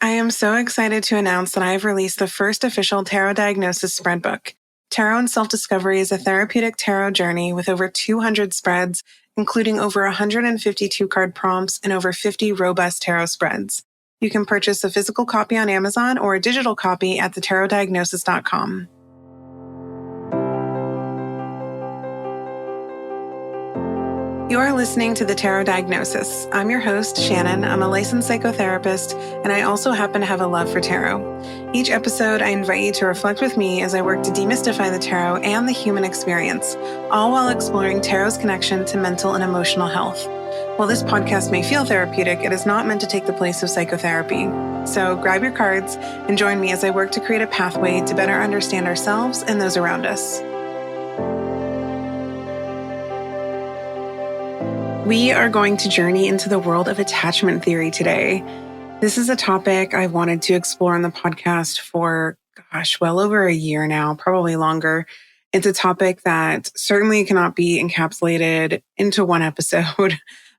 I am so excited to announce that I have released the first official tarot diagnosis spread book. Tarot and Self-Discovery is a therapeutic tarot journey with over 200 spreads, including over 152 card prompts and over 50 robust tarot spreads. You can purchase a physical copy on Amazon or a digital copy at thetarotdiagnosis.com. You are listening to The Tarot Diagnosis. I'm your host, Shannon. I'm a licensed psychotherapist, and I also happen to have a love for tarot. Each episode, I invite you to reflect with me as I work to demystify the tarot and the human experience, all while exploring tarot's connection to mental and emotional health. While this podcast may feel therapeutic, it is not meant to take the place of psychotherapy. So grab your cards and join me as I work to create a pathway to better understand ourselves and those around us. We are going to journey into the world of attachment theory today. This is a topic I've wanted to explore on the podcast for, well over a year now, probably longer. It's a topic that certainly cannot be encapsulated into one episode,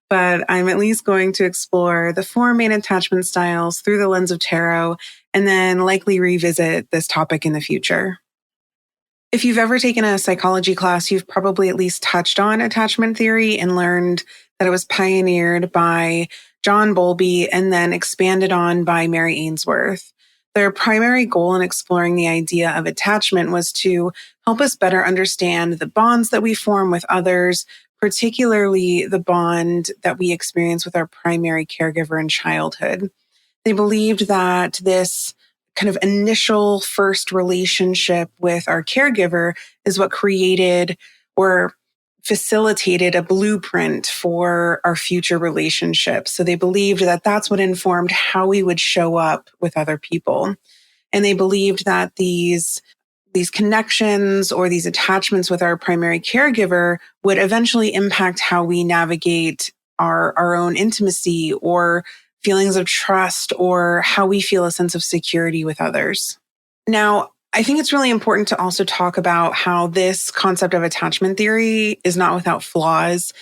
but I'm at least going to explore the four main attachment styles through the lens of tarot, and then likely revisit this topic in the future. If you've ever taken a psychology class, you've probably at least touched on attachment theory and learned that it was pioneered by John Bowlby and then expanded on by Mary Ainsworth. Their primary goal in exploring the idea of attachment was to help us better understand the bonds that we form with others, particularly the bond that we experience with our primary caregiver in childhood. They believed that this kind of initial first relationship with our caregiver is what created or facilitated a blueprint for our future relationships. So they believed that that's what informed how we would show up with other people. And they believed that these connections or these attachments with our primary caregiver would eventually impact how we navigate our own intimacy or feelings of trust, or how we feel a sense of security with others. Now, I think it's really important to also talk about how this concept of attachment theory is not without flaws.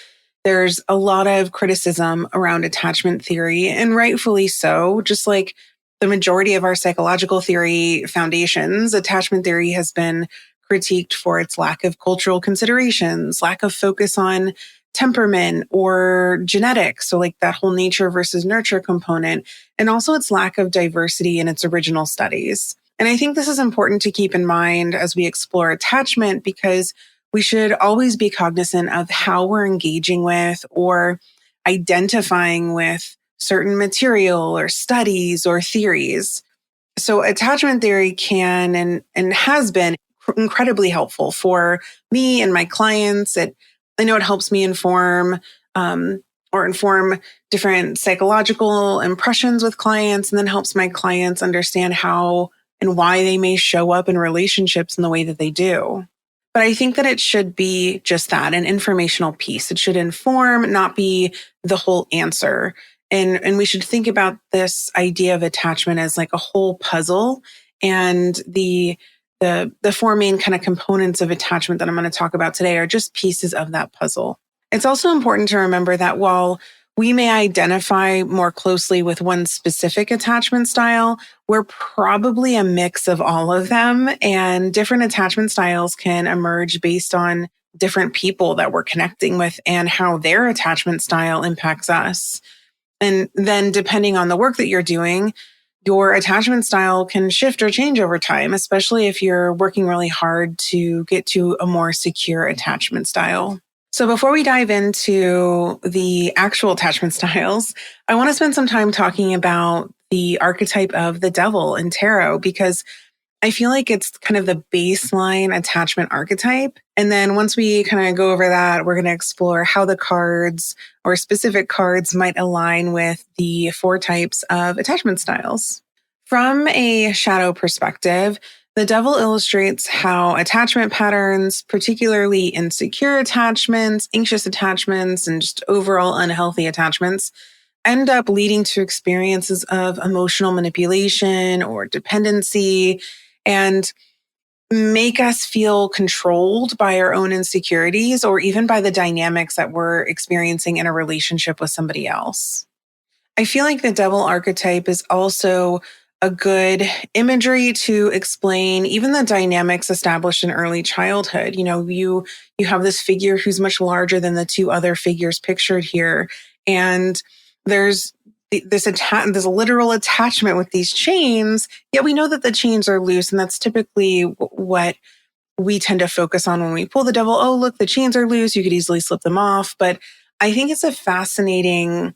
There's a lot of criticism around attachment theory, and rightfully so. Just like the majority of our psychological theory foundations, attachment theory has been critiqued for its lack of cultural considerations, lack of focus on temperament or genetics, so like that whole nature versus nurture component, and also its lack of diversity in its original studies. And I think this is important to keep in mind as we explore attachment, because we should always be cognizant of how we're engaging with or identifying with certain material or studies or theories. So attachment theory can and has been incredibly helpful for me and my clients. I know it helps me inform different psychological impressions with clients, and then helps my clients understand how and why they may show up in relationships in the way that they do. But I think that it should be just that, an informational piece. It should inform, not be the whole answer. And we should think about this idea of attachment as like a whole puzzle, and the four main kind of components of attachment that I'm going to talk about today are just pieces of that puzzle. It's also important to remember that while we may identify more closely with one specific attachment style, we're probably a mix of all of them, and different attachment styles can emerge based on different people that we're connecting with and how their attachment style impacts us. And then depending on the work that you're doing, your attachment style can shift or change over time, especially if you're working really hard to get to a more secure attachment style. So before we dive into the actual attachment styles, I want to spend some time talking about the archetype of the devil in tarot, because I feel like it's kind of the baseline attachment archetype. And then once we kind of go over that, we're going to explore how the cards or specific cards might align with the four types of attachment styles. From a shadow perspective, the devil illustrates how attachment patterns, particularly insecure attachments, anxious attachments, and just overall unhealthy attachments, end up leading to experiences of emotional manipulation or dependency, and make us feel controlled by our own insecurities or even by the dynamics that we're experiencing in a relationship with somebody else. I feel like the devil archetype is also a good imagery to explain even the dynamics established in early childhood. You have this figure who's much larger than the two other figures pictured here, and there's this literal attachment with these chains. Yet we know that the chains are loose, and that's typically what we tend to focus on when we pull the devil. Oh, look, the chains are loose. You could easily slip them off. But I think it's a fascinating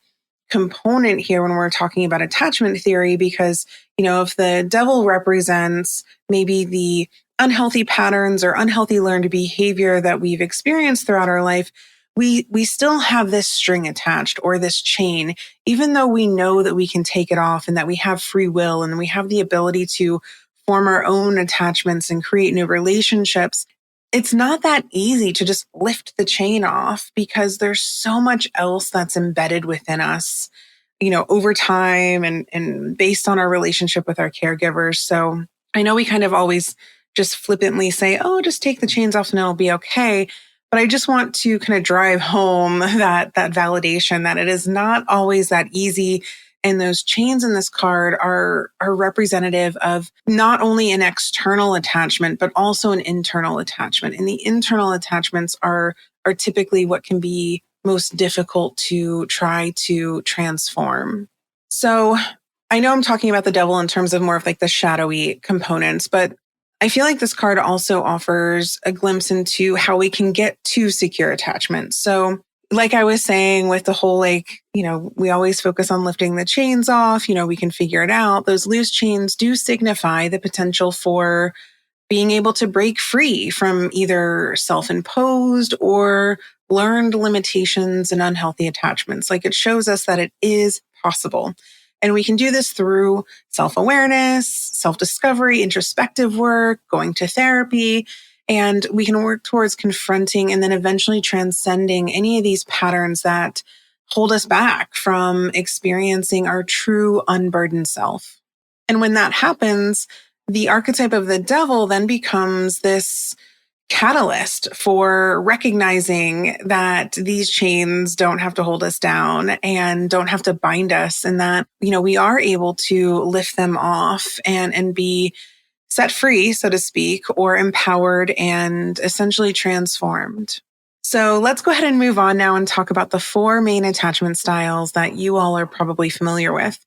component here when we're talking about attachment theory, because, if the devil represents maybe the unhealthy patterns or unhealthy learned behavior that we've experienced throughout our life, we still have this string attached or this chain, even though we know that we can take it off and that we have free will and we have the ability to form our own attachments and create new relationships. It's not that easy to just lift the chain off because there's so much else that's embedded within us, over time and based on our relationship with our caregivers. So I know we kind of always just flippantly say, oh, just take the chains off and it'll be okay. But I just want to kind of drive home that validation that it is not always that easy. And those chains in this card are representative of not only an external attachment, but also an internal attachment. And the internal attachments are typically what can be most difficult to try to transform. So I know I'm talking about the devil in terms of more of like the shadowy components, but I feel like this card also offers a glimpse into how we can get to secure attachment. So like I was saying with the whole, we always focus on lifting the chains off, we can figure it out. Those loose chains do signify the potential for being able to break free from either self-imposed or learned limitations and unhealthy attachments. Like it shows us that it is possible. And we can do this through self-awareness, self-discovery, introspective work, going to therapy, and we can work towards confronting and then eventually transcending any of these patterns that hold us back from experiencing our true unburdened self. And when that happens, the archetype of the devil then becomes this catalyst for recognizing that these chains don't have to hold us down and don't have to bind us, and that, we are able to lift them off and be set free, so to speak, or empowered and essentially transformed. So let's go ahead and move on now and talk about the 4 main attachment styles that you all are probably familiar with.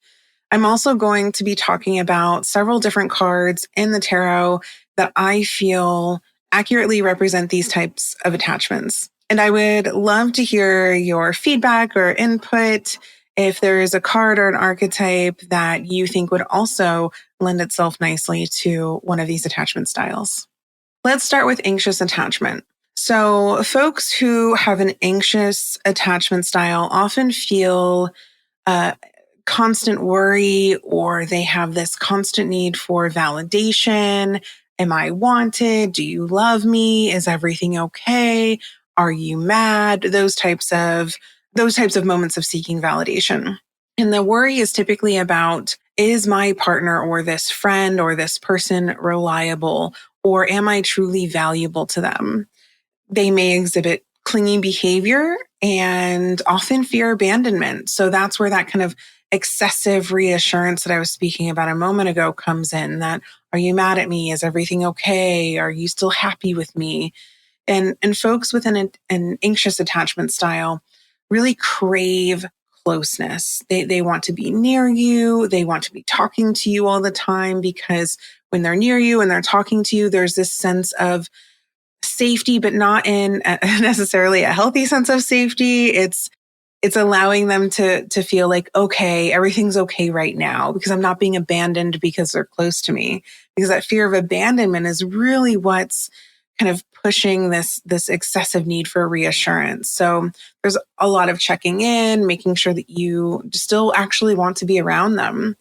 I'm also going to be talking about several different cards in the tarot that I feel accurately represent these types of attachments. And I would love to hear your feedback or input if there is a card or an archetype that you think would also lend itself nicely to one of these attachment styles. Let's start with anxious attachment. So folks who have an anxious attachment style often feel constant worry, or they have this constant need for validation. Am I wanted? Do you love me? Is everything okay? Are you mad? Those types of moments of seeking validation. And the worry is typically about, is my partner or this friend or this person reliable, or am I truly valuable to them? They may exhibit clingy behavior and often fear abandonment. So that's where that kind of excessive reassurance that I was speaking about a moment ago comes in. That, are you mad at me? Is everything okay? Are you still happy with me? And folks with an anxious attachment style really crave closeness. They want to be near you. They want to be talking to you all the time, because when they're near you and they're talking to you, there's this sense of safety, but not in necessarily a healthy sense of safety. It's allowing them to feel like, okay, everything's okay right now because I'm not being abandoned because they're close to me. Because that fear of abandonment is really what's kind of pushing this excessive need for reassurance. So there's a lot of checking in, making sure that you still actually want to be around them.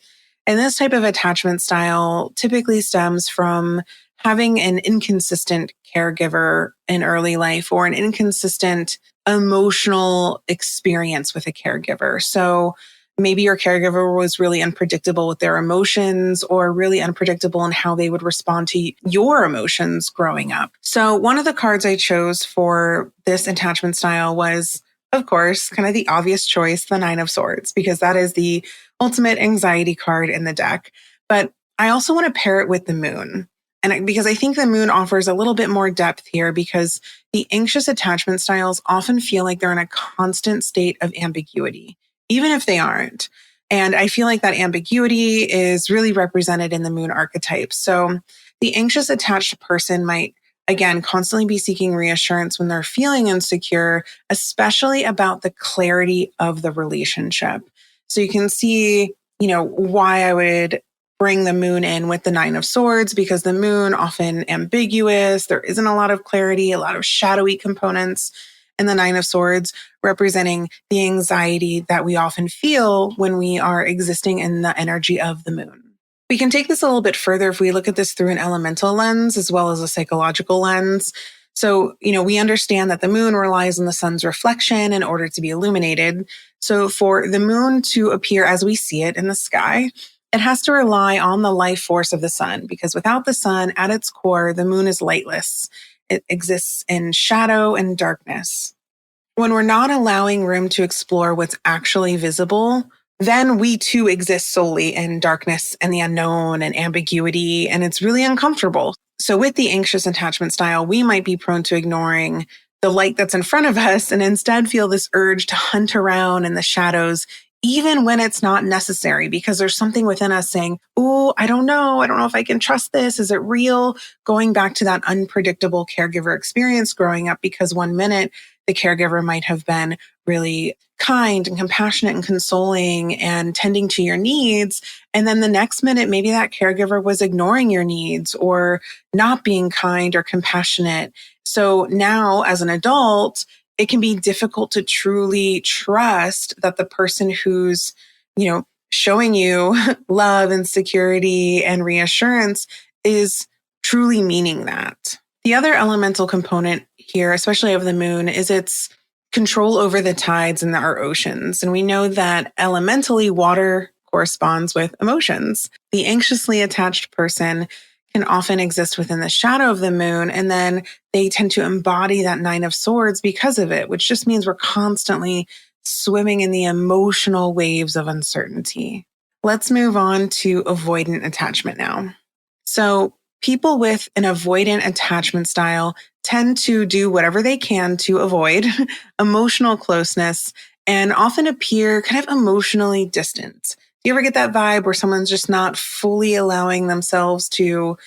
And this type of attachment style typically stems from having an inconsistent caregiver in early life, or an inconsistent emotional experience with a caregiver. So maybe your caregiver was really unpredictable with their emotions, or really unpredictable in how they would respond to your emotions growing up. So one of the cards I chose for this attachment style was of course, kind of the obvious choice, the Nine of Swords, because that is the ultimate anxiety card in the deck. But I also want to pair it with the moon. Because I think the moon offers a little bit more depth here, because the anxious attachment styles often feel like they're in a constant state of ambiguity, even if they aren't. And I feel like that ambiguity is really represented in the moon archetype. So the anxious attached person might, again, constantly be seeking reassurance when they're feeling insecure, especially about the clarity of the relationship. So you can see, why I would bring the moon in with the Nine of Swords, because the moon often ambiguous. There isn't a lot of clarity, a lot of shadowy components. And the Nine of Swords representing the anxiety that we often feel when we are existing in the energy of the moon. We can take this a little bit further if we look at this through an elemental lens as well as a psychological lens. So, we understand that the moon relies on the sun's reflection in order to be illuminated. So for the moon to appear as we see it in the sky, it has to rely on the life force of the sun, because without the sun at its core, the moon is lightless. It exists in shadow and darkness. When we're not allowing room to explore what's actually visible, then we too exist solely in darkness and the unknown and ambiguity, and it's really uncomfortable. So with the anxious attachment style, we might be prone to ignoring the light that's in front of us and instead feel this urge to hunt around in the shadows, even when it's not necessary, because there's something within us saying, "Oh, I don't know. I don't know if I can trust this. Is it real?" Going back to that unpredictable caregiver experience growing up, because one minute the caregiver might have been really kind and compassionate and consoling and tending to your needs. And then the next minute, maybe that caregiver was ignoring your needs or not being kind or compassionate. So now as an adult, it can be difficult to truly trust that the person who's, showing you love and security and reassurance is truly meaning that. The other elemental component here, especially of the moon, is its control over the tides in our oceans. And we know that elementally water corresponds with emotions. The anxiously attached person can often exist within the shadow of the moon, and then they tend to embody that Nine of Swords because of it, which just means we're constantly swimming in the emotional waves of uncertainty. Let's move on to avoidant attachment now. So people with an avoidant attachment style tend to do whatever they can to avoid emotional closeness and often appear kind of emotionally distant. Do you ever get that vibe where someone's just not fully allowing themselves to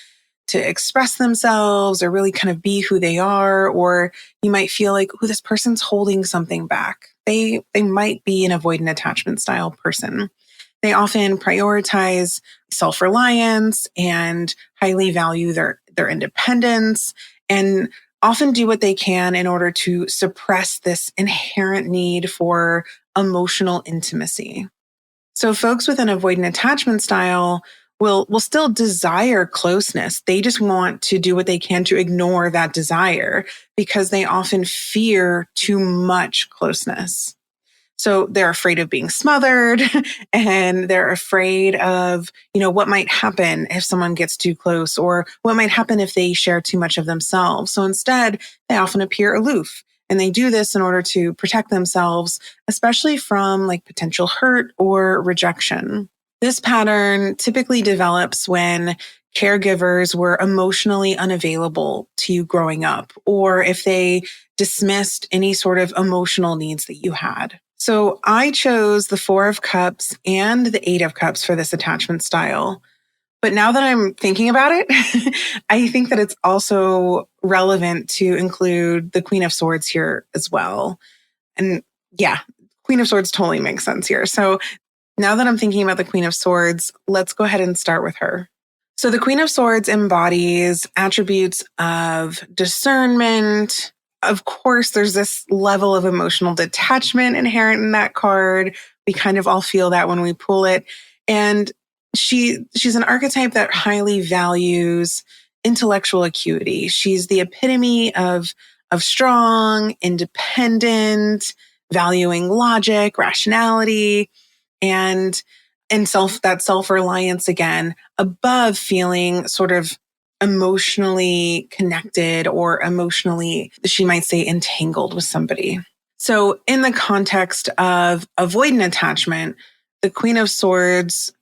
express themselves or really kind of be who they are? Or you might feel like, oh, this person's holding something back. They might be an avoidant attachment style person. They often prioritize self-reliance and highly value their independence, and often do what they can in order to suppress this inherent need for emotional intimacy. So folks with an avoidant attachment style will still desire closeness. They just want to do what they can to ignore that desire because they often fear too much closeness. So they're afraid of being smothered and they're afraid of, what might happen if someone gets too close or what might happen if they share too much of themselves. So instead, they often appear aloof, and they do this in order to protect themselves, especially from potential hurt or rejection. This pattern typically develops when caregivers were emotionally unavailable to you growing up, or if they dismissed any sort of emotional needs that you had. So I chose the Four of Cups and the Eight of Cups for this attachment style. But now that I'm thinking about it, I think that it's also relevant to include the Queen of Swords here as well. And yeah, Queen of Swords totally makes sense here. So now that I'm thinking about the Queen of Swords, let's go ahead and start with her. So the Queen of Swords embodies attributes of discernment. Of course, there's this level of emotional detachment inherent in that card. We kind of all feel that when we pull it. And she's an archetype that highly values intellectual acuity. She's the epitome of strong, independent, valuing logic, rationality, and self-reliance again, above feeling sort of emotionally connected or emotionally, she might say, entangled with somebody. So in the context of avoidant attachment, the Queen of Swords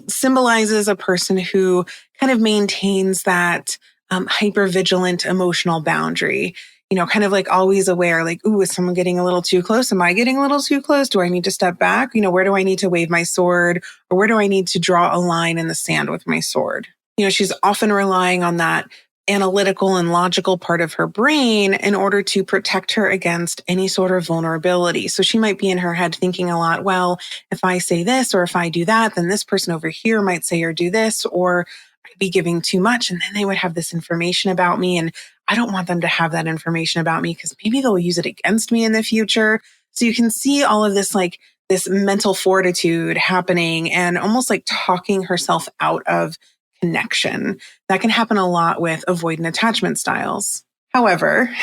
symbolizes a person who kind of maintains that hypervigilant emotional boundary, kind of like always aware, like, ooh, is someone getting a little too close? Am I getting a little too close? Do I need to step back? Where do I need to wave my sword? Or where do I need to draw a line in the sand with my sword? She's often relying on that analytical and logical part of her brain in order to protect her against any sort of vulnerability. So she might be in her head thinking a lot, well, if I say this or if I do that, then this person over here might say or do this, or I'd be giving too much. And then they would have this information about me. And I don't want them to have that information about me because maybe they'll use it against me in the future. So you can see all of this, like this mental fortitude happening and almost like talking herself out of connection. That can happen a lot with avoidant attachment styles. However,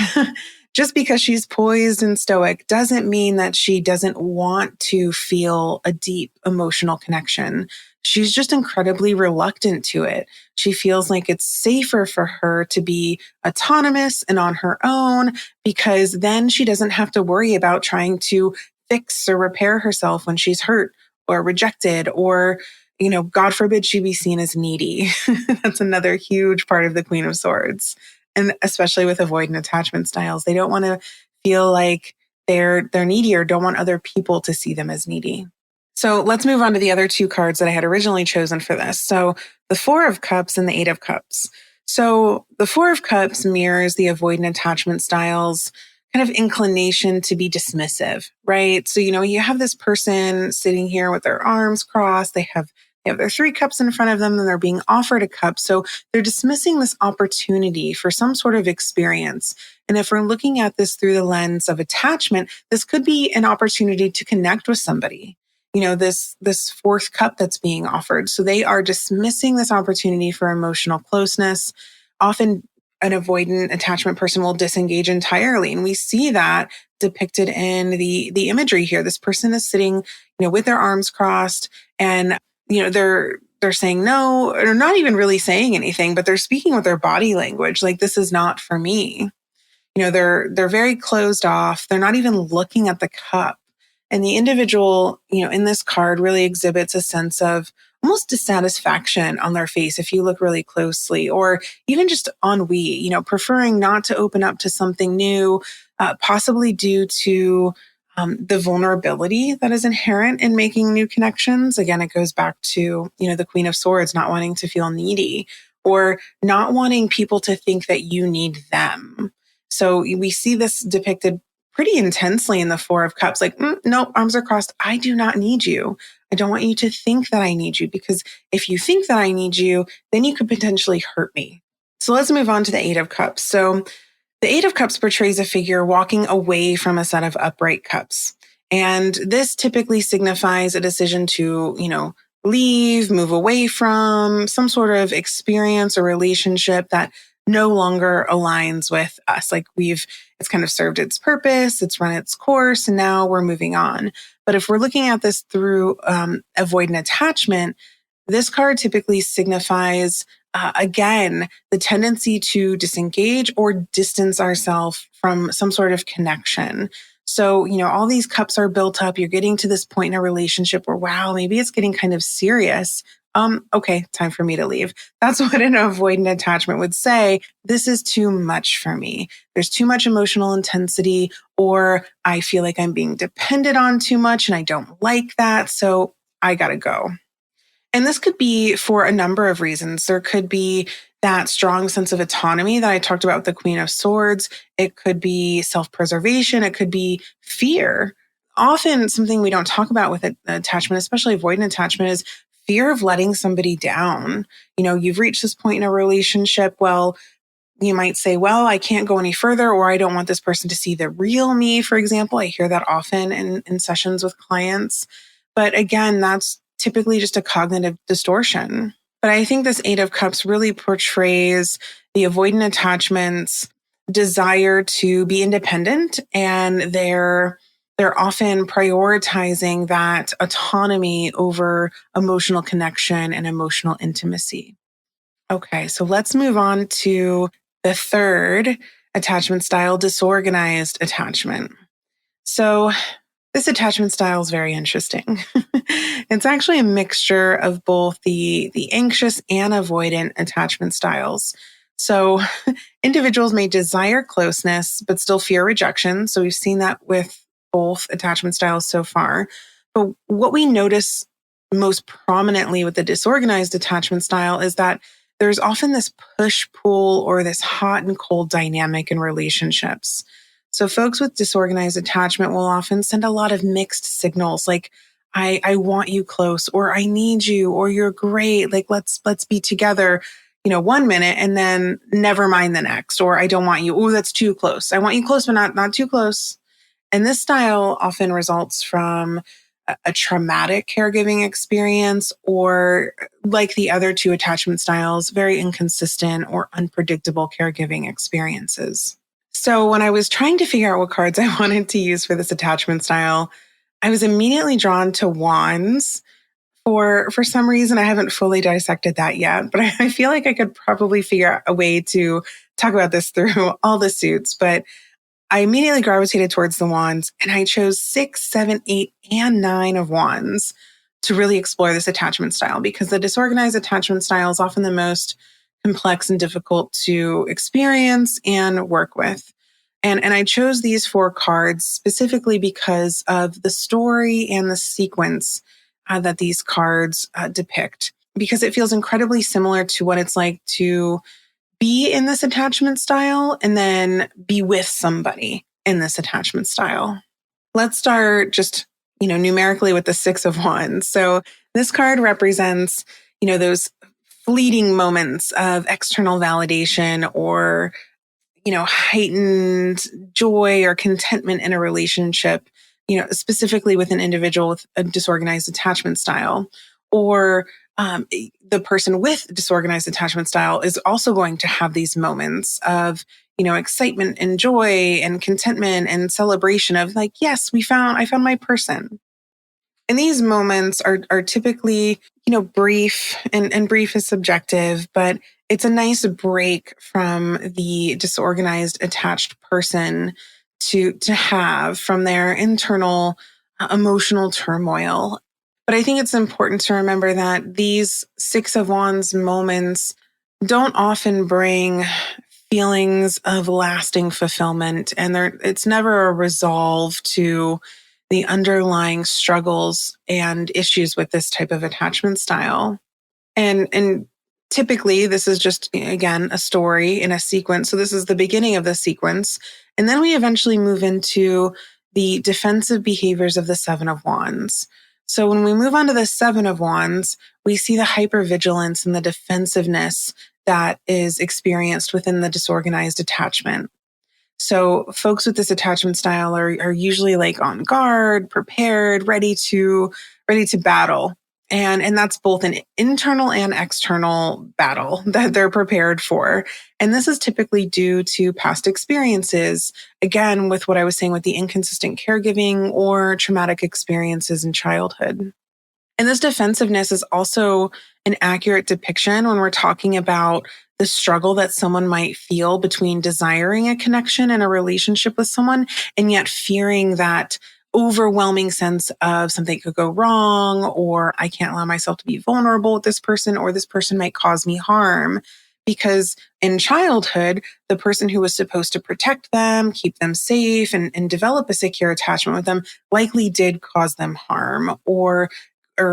just because she's poised and stoic doesn't mean that she doesn't want to feel a deep emotional connection. She's just incredibly reluctant to it. She feels like it's safer for her to be autonomous and on her own because then she doesn't have to worry about trying to fix or repair herself when she's hurt or rejected or God forbid she be seen as needy. That's another huge part of the Queen of Swords. And especially with avoidant attachment styles, they don't want to feel like they're needy or don't want other people to see them as needy. So let's move on to the other two cards that I had originally chosen for this. So the Four of Cups and the Eight of Cups. So the Four of Cups mirrors the avoidant attachment styles kind of inclination to be dismissive, right? So, you have this person sitting here with their arms crossed. They have their three cups in front of them and they're being offered a cup. So they're dismissing this opportunity for some sort of experience. And if we're looking at this through the lens of attachment, this could be an opportunity to connect with somebody. This fourth cup that's being offered. So they are dismissing this opportunity for emotional closeness. Often an avoidant attachment person will disengage entirely. And we see that depicted in the imagery here. This person is sitting, with their arms crossed and they're saying no, or not even really saying anything, but they're speaking with their body language. Like, this is not for me. They're very closed off. They're not even looking at the cup. And the individual, in this card really exhibits a sense of almost dissatisfaction on their face if you look really closely, or even just ennui, preferring not to open up to something new, possibly due to the vulnerability that is inherent in making new connections. Again, it goes back to, the Queen of Swords, not wanting to feel needy or not wanting people to think that you need them. So we see this depicted pretty intensely in the Four of Cups, like, nope, arms are crossed. I do not need you. I don't want you to think that I need you, because if you think that I need you, then you could potentially hurt me. So let's move on to the Eight of Cups. So the Eight of Cups portrays a figure walking away from a set of upright cups. And this typically signifies a decision to, leave, move away from some sort of experience or relationship that no longer aligns with us. Like it's kind of served its purpose, it's run its course, and now we're moving on. But if we're looking at this through avoidant attachment, this card typically signifies, again, the tendency to disengage or distance ourselves from some sort of connection. So, all these cups are built up. You're getting to this point in a relationship where, wow, maybe it's getting kind of serious. Okay, time for me to leave. That's what an avoidant attachment would say. This is too much for me. There's too much emotional intensity, or I feel like I'm being depended on too much and I don't like that. So I gotta go. And this could be for a number of reasons. There could be that strong sense of autonomy that I talked about with the Queen of Swords. It could be self-preservation. It could be fear. Often something we don't talk about with attachment, especially avoidant attachment, is fear of letting somebody down. You've reached this point in a relationship. Well, you might say, well, I can't go any further, or I don't want this person to see the real me, for example. I hear that often in sessions with clients. But again, that's typically just a cognitive distortion. But I think this Eight of Cups really portrays the avoidant attachment's desire to be independent, and they're often prioritizing that autonomy over emotional connection and emotional intimacy. Okay, so let's move on to the third attachment style, disorganized attachment. So this attachment style is very interesting. It's actually a mixture of both the anxious and avoidant attachment styles. So individuals may desire closeness, but still fear rejection. So we've seen that with both attachment styles so far. But what we notice most prominently with the disorganized attachment style is that there's often this push pull or this hot and cold dynamic in relationships. So folks with disorganized attachment will often send a lot of mixed signals like, I want you close, or I need you, or you're great. Like, let's be together, 1 minute, and then never mind the next, or I don't want you. Oh, that's too close. I want you close, but not too close. And this style often results from a traumatic caregiving experience, or like the other two attachment styles, very inconsistent or unpredictable caregiving experiences. So when I was trying to figure out what cards I wanted to use for this attachment style, I was immediately drawn to wands. For some reason, I haven't fully dissected that yet, but I feel like I could probably figure out a way to talk about this through all the suits. But I immediately gravitated towards the wands, and I chose 6, 7, 8, and 9 of wands to really explore this attachment style, because the disorganized attachment style is often the most complex and difficult to experience and work with. And I chose these 4 cards specifically because of the story and the sequence that these cards depict, because it feels incredibly similar to what it's like to be in this attachment style and then be with somebody in this attachment style. Let's start just, numerically with the 6 of wands. So this card represents, those fleeting moments of external validation, or, heightened joy or contentment in a relationship, specifically with an individual with a disorganized attachment style, or the person with disorganized attachment style is also going to have these moments of, excitement and joy and contentment and celebration of like, yes, I found my person. And these moments are typically, brief, and brief is subjective, but it's a nice break from the disorganized attached person to have from their internal emotional turmoil. But I think it's important to remember that these 6 of wands moments don't often bring feelings of lasting fulfillment, and it's never a resolve to the underlying struggles and issues with this type of attachment style. And typically this is just, again, a story in a sequence. So this is the beginning of the sequence. And then we eventually move into the defensive behaviors of the 7 of wands. So when we move on to the 7 of wands, we see the hypervigilance and the defensiveness that is experienced within the disorganized attachment. So folks with this attachment style are usually like on guard, prepared, ready to battle. And that's both an internal and external battle that they're prepared for. And this is typically due to past experiences, again, with what I was saying with the inconsistent caregiving or traumatic experiences in childhood. And this defensiveness is also an accurate depiction when we're talking about the struggle that someone might feel between desiring a connection and a relationship with someone, and yet fearing that overwhelming sense of something could go wrong, or I can't allow myself to be vulnerable with this person, or this person might cause me harm. Because in childhood, the person who was supposed to protect them, keep them safe, and develop a secure attachment with them likely did cause them harm, or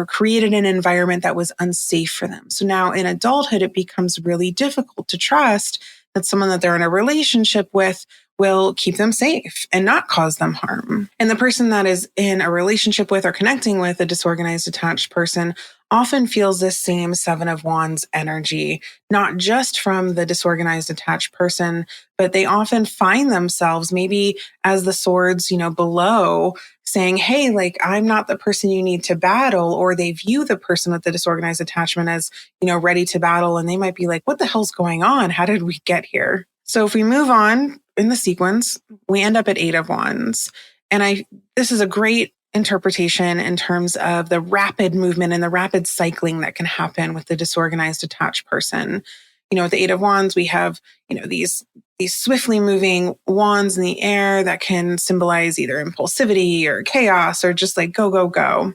created an environment that was unsafe for them. So now in adulthood, it becomes really difficult to trust that someone that they're in a relationship with will keep them safe and not cause them harm. And the person that is in a relationship with or connecting with a disorganized attached person often feels this same 7 of wands energy, not just from the disorganized attached person, but they often find themselves maybe as the swords, below, saying, hey, like, I'm not the person you need to battle, or they view the person with the disorganized attachment as, ready to battle. And they might be like, what the hell's going on? How did we get here? So if we move on in the sequence, we end up at 8 of wands. And this is a great interpretation in terms of the rapid movement and the rapid cycling that can happen with the disorganized attached person. With the 8 of wands, we have, these these swiftly moving wands in the air that can symbolize either impulsivity or chaos or just like go, go, go.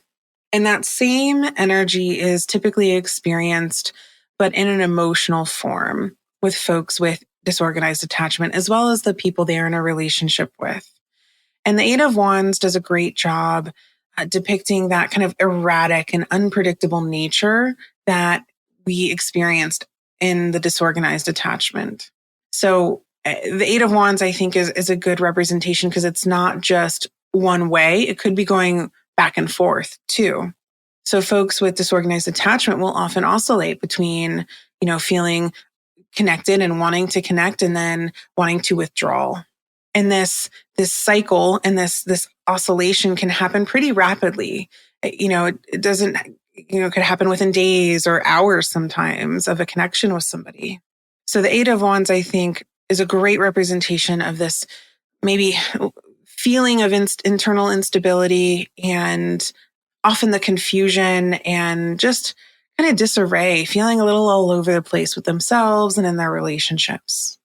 And that same energy is typically experienced, but in an emotional form with folks with disorganized attachment, as well as the people they are in a relationship with. And the Eight of Wands does a great job depicting that kind of erratic and unpredictable nature that we experienced in the disorganized attachment. So the Eight of Wands, I think, is a good representation because it's not just one way. It could be going back and forth too. So folks with disorganized attachment will often oscillate between, feeling connected and wanting to connect and then wanting to withdraw. And this cycle and this oscillation can happen pretty rapidly. It doesn't, could happen within days or hours sometimes of a connection with somebody. So the Eight of Wands, I think, is a great representation of this maybe feeling of internal instability and often the confusion and just kind of disarray, feeling a little all over the place with themselves and in their relationships.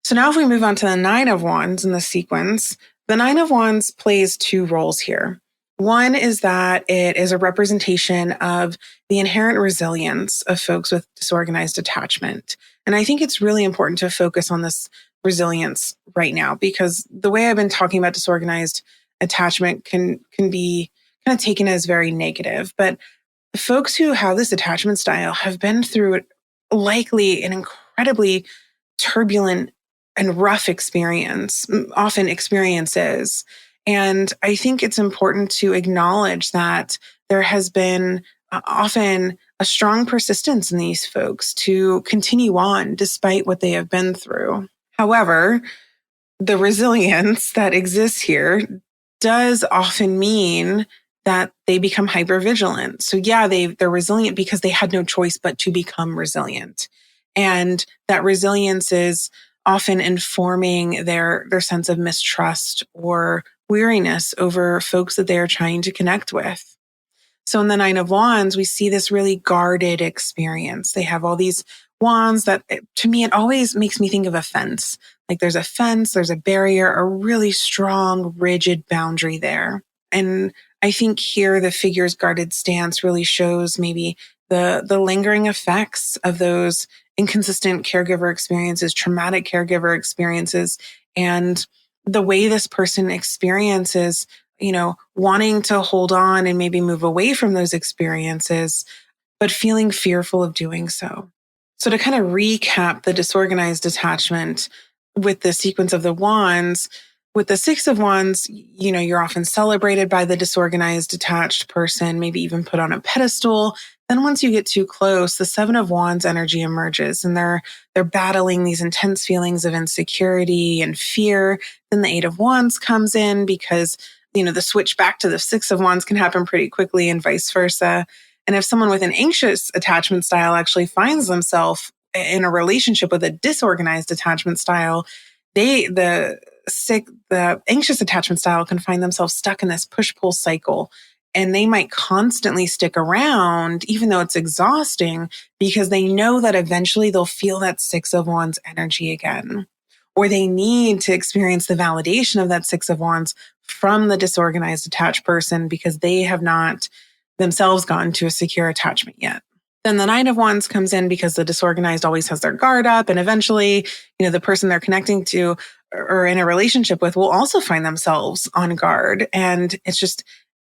So now if we move on to the Nine of Wands in the sequence, the Nine of Wands plays two roles here. One is that it is a representation of the inherent resilience of folks with disorganized attachment. And I think it's really important to focus on this resilience right now because the way I've been talking about disorganized attachment can be kind of taken as very negative. But folks who have this attachment style have been through likely an incredibly turbulent and rough experience, often experiences. And I think it's important to acknowledge that there has been often a strong persistence in these folks to continue on despite what they have been through. However, the resilience that exists here does often mean that they become hypervigilant. So yeah, they're resilient because they had no choice but to become resilient. And that resilience is often informing their sense of mistrust or weariness over folks that they are trying to connect with. So in the Nine of Wands, we see this really guarded experience. They have all these wands that, to me, it always makes me think of a fence. Like there's a fence, there's a barrier, a really strong, rigid boundary there. And I think here the figure's guarded stance really shows maybe the lingering effects of those inconsistent caregiver experiences, traumatic caregiver experiences, and the way this person experiences, wanting to hold on and maybe move away from those experiences, but feeling fearful of doing so. So to kind of recap the disorganized attachment with the sequence of the wands, with the Six of Wands, you're often celebrated by the disorganized attached person, maybe even put on a pedestal. Then once you get too close, the Seven of Wands energy emerges and they're battling these intense feelings of insecurity and fear. Then the Eight of Wands comes in because, the switch back to the Six of Wands can happen pretty quickly and vice versa. And if someone with an anxious attachment style actually finds themselves in a relationship with a disorganized attachment style, the anxious attachment style can find themselves stuck in this push-pull cycle. And they might constantly stick around, even though it's exhausting, because they know that eventually they'll feel that Six of Wands energy again. Or they need to experience the validation of that Six of Wands from the disorganized attached person because they have not themselves gotten to a secure attachment yet. Then the Nine of Wands comes in because the disorganized always has their guard up. And eventually, the person they're connecting to or in a relationship with will also find themselves on guard. And it's just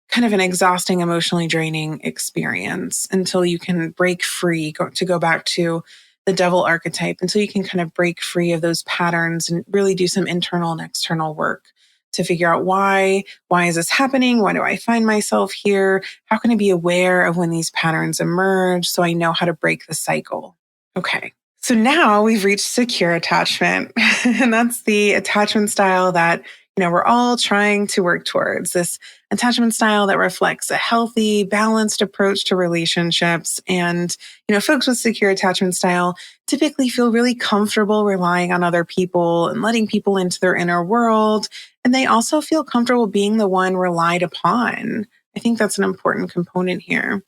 kind of an exhausting, emotionally draining experience until you can break free, to go back to the devil archetype, until you can kind of break free of those patterns and really do some internal and external work to figure out why is this happening? Why do I find myself here? How can I be aware of when these patterns emerge so I know how to break the cycle? Okay. So now we've reached secure attachment, and that's the attachment style that, we're all trying to work towards, this attachment style that reflects a healthy, balanced approach to relationships. And, folks with secure attachment style typically feel really comfortable relying on other people and letting people into their inner world. And they also feel comfortable being the one relied upon. I think that's an important component here.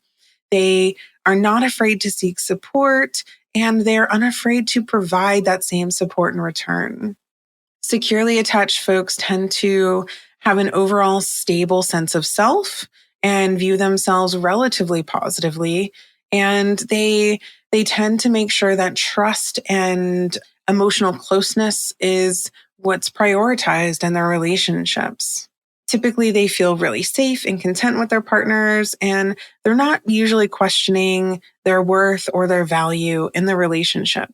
They are not afraid to seek support, and they're unafraid to provide that same support in return. Securely attached folks tend to have an overall stable sense of self and view themselves relatively positively. And they tend to make sure that trust and emotional closeness is what's prioritized in their relationships. Typically, they feel really safe and content with their partners, and they're not usually questioning their worth or their value in the relationship.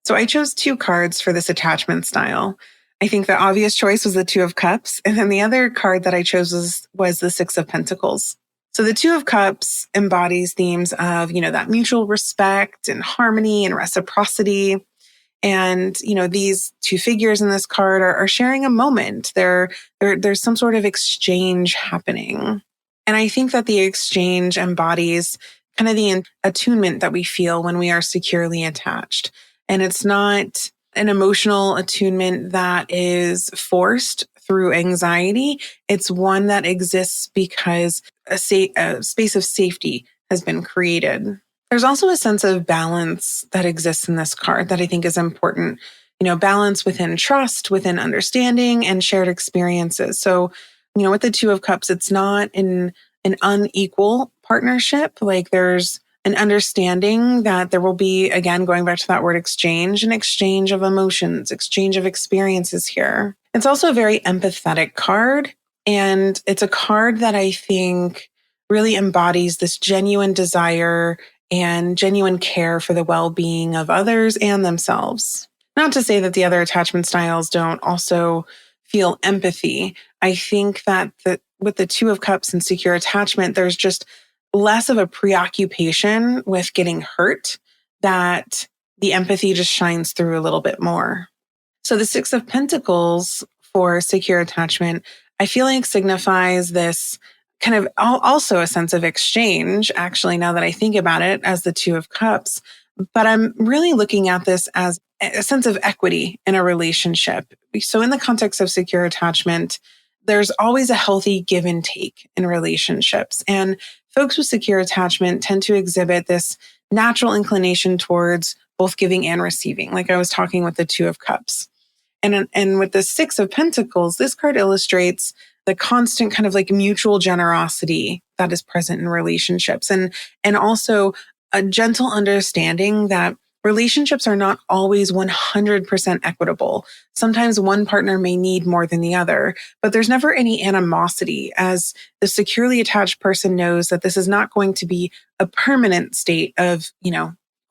So I chose two cards for this attachment style. I think the obvious choice was the Two of Cups. And then the other card that I chose was the Six of Pentacles. So the Two of Cups embodies themes of, that mutual respect and harmony and reciprocity. And, these two figures in this card are sharing a moment. There's some sort of exchange happening. And I think that the exchange embodies kind of the attunement that we feel when we are securely attached. And it's not an emotional attunement that is forced through anxiety. It's one that exists because a space of safety has been created. There's also a sense of balance that exists in this card that I think is important. Balance within trust, within understanding, and shared experiences. So, with the Two of Cups, it's not an unequal partnership. Like there's an understanding that there will be, again, going back to that word exchange, an exchange of emotions, exchange of experiences here. It's also a very empathetic card. And it's a card that I think really embodies this genuine desire and genuine care for the well-being of others and themselves. Not to say that the other attachment styles don't also feel empathy. I think that with the Two of Cups and secure attachment, there's just less of a preoccupation with getting hurt, that the empathy just shines through a little bit more. So the Six of Pentacles for secure attachment, I feel like signifies this kind of also a sense of exchange, actually, now that I think about it, as the Two of Cups. But I'm really looking at this as a sense of equity in a relationship. So in the context of secure attachment, there's always a healthy give and take in relationships. And folks with secure attachment tend to exhibit this natural inclination towards both giving and receiving, like I was talking with the Two of Cups. And with the Six of Pentacles, this card illustrates the constant kind of like mutual generosity that is present in relationships, and also a gentle understanding that relationships are not always 100% equitable. Sometimes one partner may need more than the other, but there's never any animosity, as the securely attached person knows that this is not going to be a permanent state of,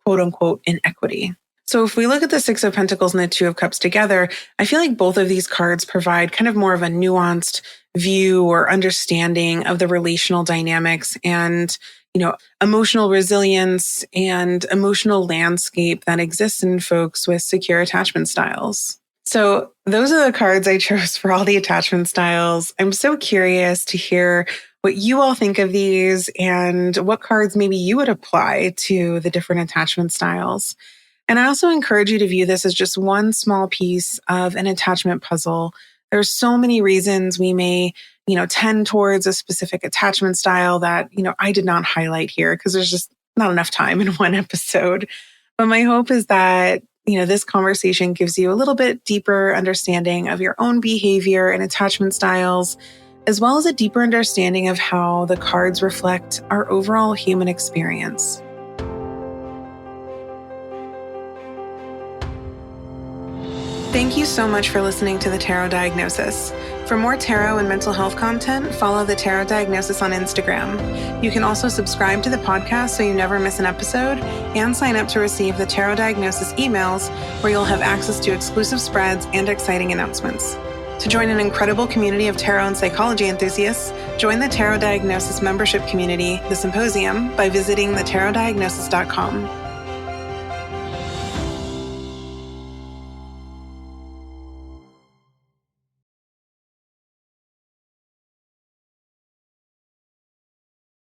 quote unquote, inequity. So if we look at the Six of Pentacles and the Two of Cups together, I feel like both of these cards provide kind of more of a nuanced view or understanding of the relational dynamics and, emotional resilience and emotional landscape that exists in folks with secure attachment styles. So those are the cards I chose for all the attachment styles. I'm so curious to hear what you all think of these and what cards maybe you would apply to the different attachment styles. And I also encourage you to view this as just one small piece of an attachment puzzle. There's so many reasons we may, tend towards a specific attachment style that, I did not highlight here because there's just not enough time in one episode. But my hope is that, this conversation gives you a little bit deeper understanding of your own behavior and attachment styles, as well as a deeper understanding of how the cards reflect our overall human experience. Thank you so much for listening to the Tarot Diagnosis. For more tarot and mental health content, follow the Tarot Diagnosis on Instagram. You can also subscribe to the podcast so you never miss an episode, and sign up to receive the Tarot Diagnosis emails, where you'll have access to exclusive spreads and exciting announcements. To join an incredible community of tarot and psychology enthusiasts, join the Tarot Diagnosis membership community, The Symposium, by visiting thetarotdiagnosis.com.